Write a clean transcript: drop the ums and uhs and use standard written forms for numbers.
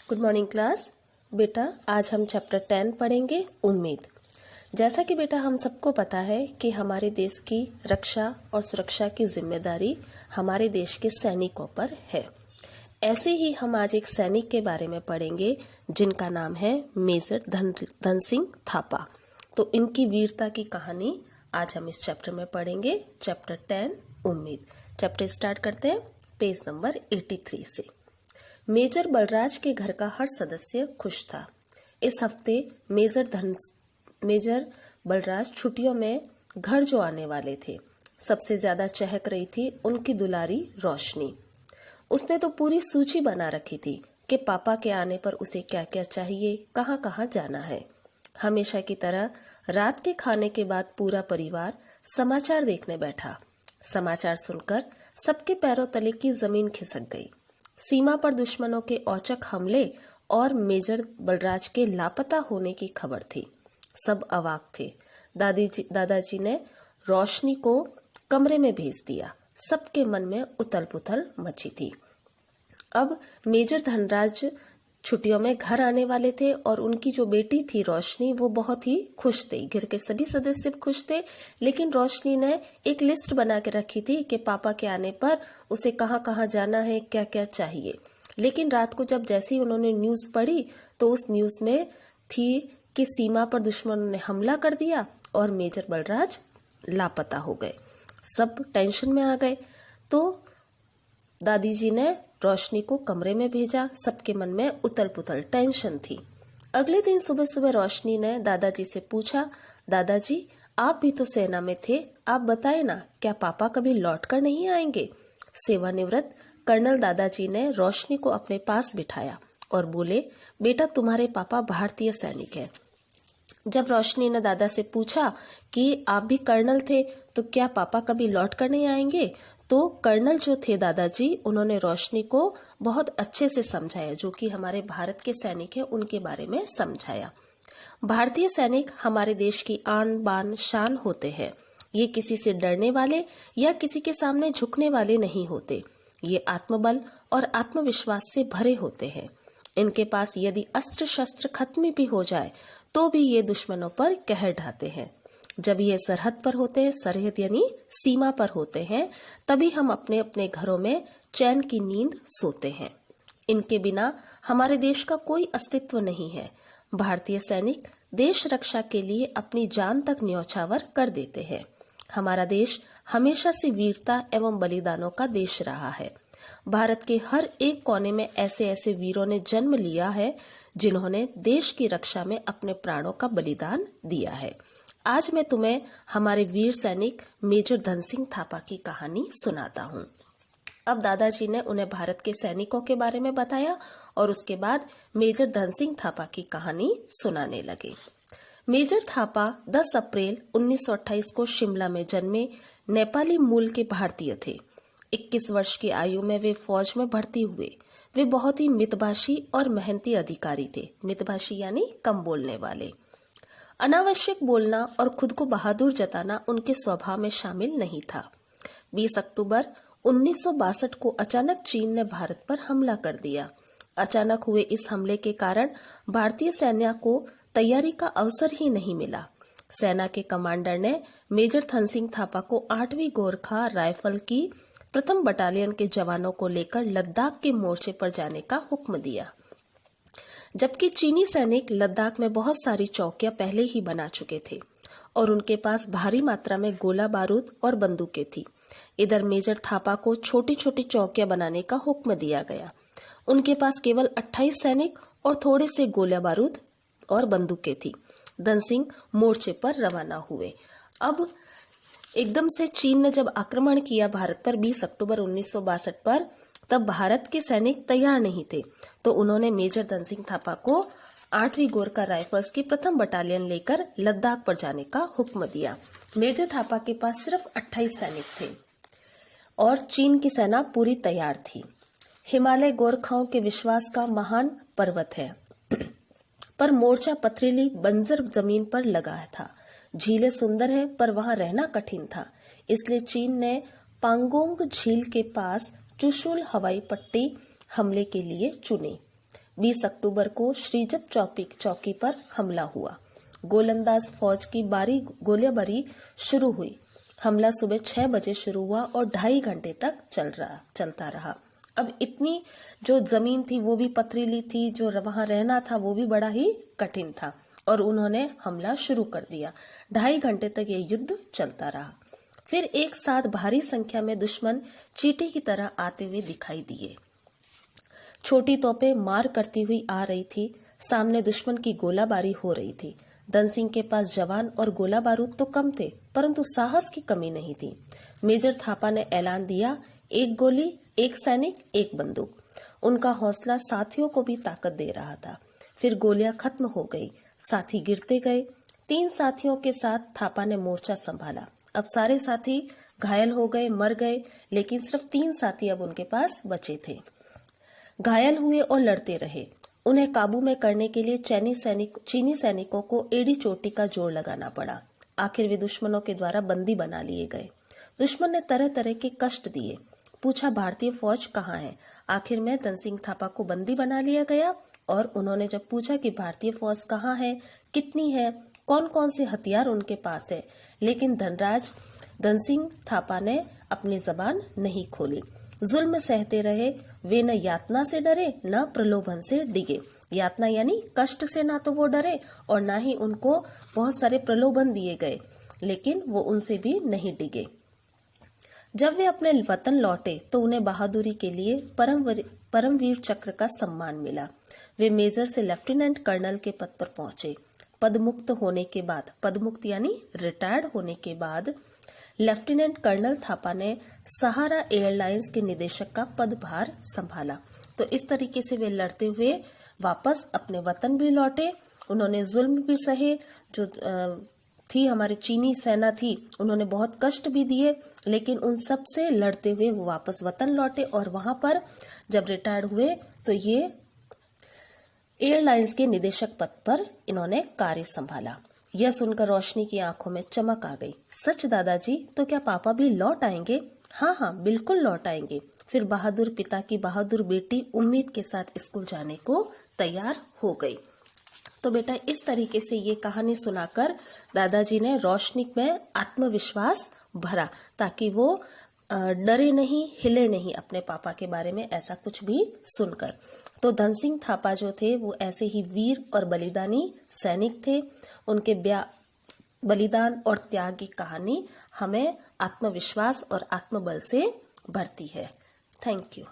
Good morning class. बेटा आज हम चैप्टर 10 पढ़ेंगे उम्मीद। जैसा कि बेटा हम सबको पता है कि हमारे देश की रक्षा और सुरक्षा की जिम्मेदारी हमारे देश के सैनिकों पर है। ऐसे ही हम आज एक सैनिक के बारे में पढ़ेंगे जिनका नाम है मेजर धन सिंह थापा। तो इनकी वीरता की कहानी आज हम इस चैप्टर में पढ़ेंगे। चैप्टर 10 उम्मीद। चैप्टर स्टार्ट करते हैं पेज नंबर 83 से। मेजर बलराज के घर का हर सदस्य खुश था। इस हफ्ते मेजर बलराज छुट्टियों में घर जो आने वाले थे, सबसे ज्यादा चहक रही थी उनकी दुलारी रोशनी। उसने तो पूरी सूची बना रखी थी कि पापा के आने पर उसे क्या क्या चाहिए, कहाँ कहाँ जाना है। हमेशा की तरह रात के खाने के बाद पूरा परिवार समाचार देखने बैठा। समाचार सुनकर सबके पैरों तले की जमीन खिसक गई। सीमा पर दुश्मनों के औचक हमले और मेजर बलराज के लापता होने की खबर थी। सब अवाक थे। दादाजी ने रोशनी को कमरे में भेज दिया। सबके मन में उथल पुथल मची थी। अब मेजर धनराज छुट्टियों में घर आने वाले थे और उनकी जो बेटी थी रोशनी, वो बहुत ही खुश थे। घर के सभी सदस्य खुश थे, लेकिन रोशनी ने एक लिस्ट बना के रखी थी कि पापा के आने पर उसे कहाँ कहाँ जाना है, क्या क्या चाहिए। लेकिन रात को जब जैसे ही उन्होंने न्यूज पढ़ी तो उस न्यूज में थी कि सीमा पर दुश्मनों ने हमला कर दिया और मेजर बलराज लापता हो गए। सब टेंशन में आ गए। तो दादी जी ने रोशनी को कमरे में भेजा। सबके मन में उथल पुथल टेंशन थी। अगले दिन सुबह सुबह रोशनी ने दादाजी से पूछा, दादाजी आप भी तो सेना में थे, आप बताए ना, क्या पापा कभी लौट कर नहीं आएंगे? सेवानिवृत्त कर्नल दादाजी ने रोशनी को अपने पास बिठाया और बोले, बेटा तुम्हारे पापा भारतीय सैनिक है। जब रोशनी ने दादा से पूछा कि आप भी कर्नल थे तो क्या पापा कभी लौट कर नहीं आएंगे, तो कर्नल जो थे दादाजी, उन्होंने रोशनी को बहुत अच्छे से समझाया, जो कि हमारे भारत के सैनिक हैं उनके बारे में समझाया। भारतीय सैनिक हमारे देश की आन बान शान होते हैं। ये किसी से डरने वाले या किसी के सामने झुकने वाले नहीं होते। ये आत्मबल और आत्मविश्वास से भरे होते हैं। इनके पास यदि अस्त्र शस्त्र खत्म भी हो जाए तो भी ये दुश्मनों पर कहर ढाते हैं। जब ये सरहद पर होते हैं, सरहद यानी सीमा पर होते हैं, तभी हम अपने अपने घरों में चैन की नींद सोते हैं। इनके बिना हमारे देश का कोई अस्तित्व नहीं है। भारतीय सैनिक देश रक्षा के लिए अपनी जान तक न्यौछावर कर देते हैं। हमारा देश हमेशा से वीरता एवं बलिदानों का देश रहा है। भारत के हर एक कोने में ऐसे ऐसे वीरों ने जन्म लिया है जिन्होंने देश की रक्षा में अपने प्राणों का बलिदान दिया है। आज मैं तुम्हें हमारे वीर सैनिक मेजर धन सिंह थापा की कहानी सुनाता हूँ। अब दादाजी ने उन्हें भारत के सैनिकों के बारे में बताया और उसके बाद मेजर धन सिंह थापा की कहानी सुनाने लगे। मेजर थापा 10 अप्रैल 1928 को शिमला में जन्मे नेपाली मूल के भारतीय थे। 21 वर्ष की आयु में वे फौज में भर्ती हुए। वे बहुत ही मितभाषी और मेहनती अधिकारी थे। मितभाषी यानी कम बोलने वाले। अनावश्यक बोलना और खुद को बहादुर जताना उनके स्वभाव में शामिल नहीं था। 20 अक्टूबर 1962 को अचानक चीन ने भारत पर हमला कर दिया। अचानक हुए इस हमले के कारण भारतीय सेना को तैयारी का अवसर ही नहीं मिला। सेना के कमांडर ने मेजर धन सिंह थापा को 8वीं गोरखा राइफल की प्रथम बटालियन के जवानों को लेकर लद्दाख के मोर्चे पर जाने का हुक्म दिया। जबकि चीनी सैनिक लद्दाख में बहुत सारी चौकियां पहले ही बना चुके थे और उनके पास भारी मात्रा में गोला बारूद और बंदूकें थी। इधर मेजर थापा को छोटी छोटी चौकियां बनाने का हुक्म दिया गया। उनके पास केवल 28 सैनिक और थोड़े से गोला बारूद और बंदूकें थी। धन सिंह मोर्चे पर रवाना हुए। अब एकदम से चीन ने जब आक्रमण किया भारत पर 20 अक्टूबर 1962 पर, तब भारत के सैनिक तैयार नहीं थे। तो उन्होंने मेजर धन सिंह थापा को 8वीं गोरखा राइफल्स की प्रथम बटालियन लेकर लद्दाख पर जाने का हुक्म दिया। मेजर थापा के पास सिर्फ 28 सैनिक थे और चीन की सेना पूरी तैयार थी। हिमालय गोरखाओं के विश्वास का महान पर्वत है, पर मोर्चा पथरीली बंजर जमीन पर लगा था। झीलें सुंदर है पर वहां रहना कठिन था। इसलिए चीन ने पांगोंग झील के पास चुशुल हवाई पट्टी हमले के लिए चुनी। 20 अक्टूबर को श्रीजप चौकी पर हमला हुआ। गोलंदाज फौज की गोलीबारी शुरू हुई। हमला सुबह 6 बजे शुरू हुआ और 2.5 घंटे तक चलता रहा। अब इतनी जो जमीन थी वो भी पथरीली थी, जो वहां रहना था वो भी बड़ा ही कठिन था और उन्होंने हमला शुरू कर दिया। 2.5 घंटे तक ये युद्ध चलता रहा। फिर एक साथ भारी संख्या में दुश्मन चींटी की तरह आते हुए दिखाई दिए। छोटी तोपें मार करती हुई आ रही थी। सामने दुश्मन की गोलाबारी हो रही थी। धन सिंह के पास जवान और गोला बारूद तो कम थे, परंतु साहस की कमी नहीं थी। मेजर थापा ने ऐलान दिया, 1 गोली, 1 सैनिक, 1 बंदूक। उनका हौसला साथियों को भी ताकत दे रहा था। फिर गोलियां खत्म हो गई, साथी गिरते गए। 3 साथियों के साथ थापा ने मोर्चा संभाला। अब सारे साथी घायल हो गए, मर गए, लेकिन सिर्फ 3 साथी अब उनके पास बचे थे। घायल हुए और लड़ते रहे। उन्हें काबू में करने के लिए चीनी सैनिकों को एड़ी चोटी का जोर लगाना पड़ा। आखिर वे दुश्मनों के द्वारा बंदी बना लिए गए। दुश्मन ने तरह तरह के कष्ट दिए। पूछा, भारतीय फौज कहाँ है? आखिर में धन सिंह थापा को बंदी बना लिया गया और उन्होंने जब पूछा कि भारतीय फौज कहाँ है, कितनी है, कौन कौन से हथियार उनके पास है, लेकिन धन सिंह थापा ने अपनी जबान नहीं खोली। जुल्म सहते रहे। वे न यातना से डरे न प्रलोभन से डिगे। यातना यानी कष्ट से ना तो वो डरे और ना ही उनको बहुत सारे प्रलोभन दिए गए, लेकिन वो उनसे भी नहीं डिगे। जब वे अपने वतन लौटे तो उन्हें बहादुरी के लिए परमवीर चक्र का सम्मान मिला। वे मेजर से लेफ्टिनेंट कर्नल के पद पर पहुंचे। पदमुक्त यानी रिटायर्ड होने के बाद लेफ्टिनेंट कर्नल थापा ने सहारा एयरलाइंस के निदेशक का पदभार संभाला। तो इस तरीके से वे लड़ते हुए वापस अपने वतन भी लौटे। उन्होंने जुल्म भी सहे, जो थी हमारी चीनी सेना थी, उन्होंने बहुत कष्ट भी दिए, लेकिन उन सब से लड़ते हुए वो वापस वतन लौटे और वहां पर जब रिटायर्ड हुए तो ये एयरलाइंस के निदेशक पद पर इन्होंने कार्य संभाला। यह सुनकर रोशनी की आंखों में चमक आ गई। सच दादाजी, तो क्या पापा भी लौट आएंगे? हाँ हाँ, बिल्कुल लौट आएंगे। फिर बहादुर पिता की बहादुर बेटी उम्मीद के साथ स्कूल जाने को तैयार हो गई। तो बेटा, इस तरीके से ये कहानी सुनाकर दादाजी ने रोशनी में आत्मविश्वास भरा, ताकि वो डरे नहीं, हिले नहीं अपने पापा के बारे में ऐसा कुछ भी सुनकर। तो धन सिंह थापा जो थे वो ऐसे ही वीर और बलिदानी सैनिक थे। उनके बलिदान और त्याग की कहानी हमें आत्मविश्वास और आत्मबल से भरती है। Thank you.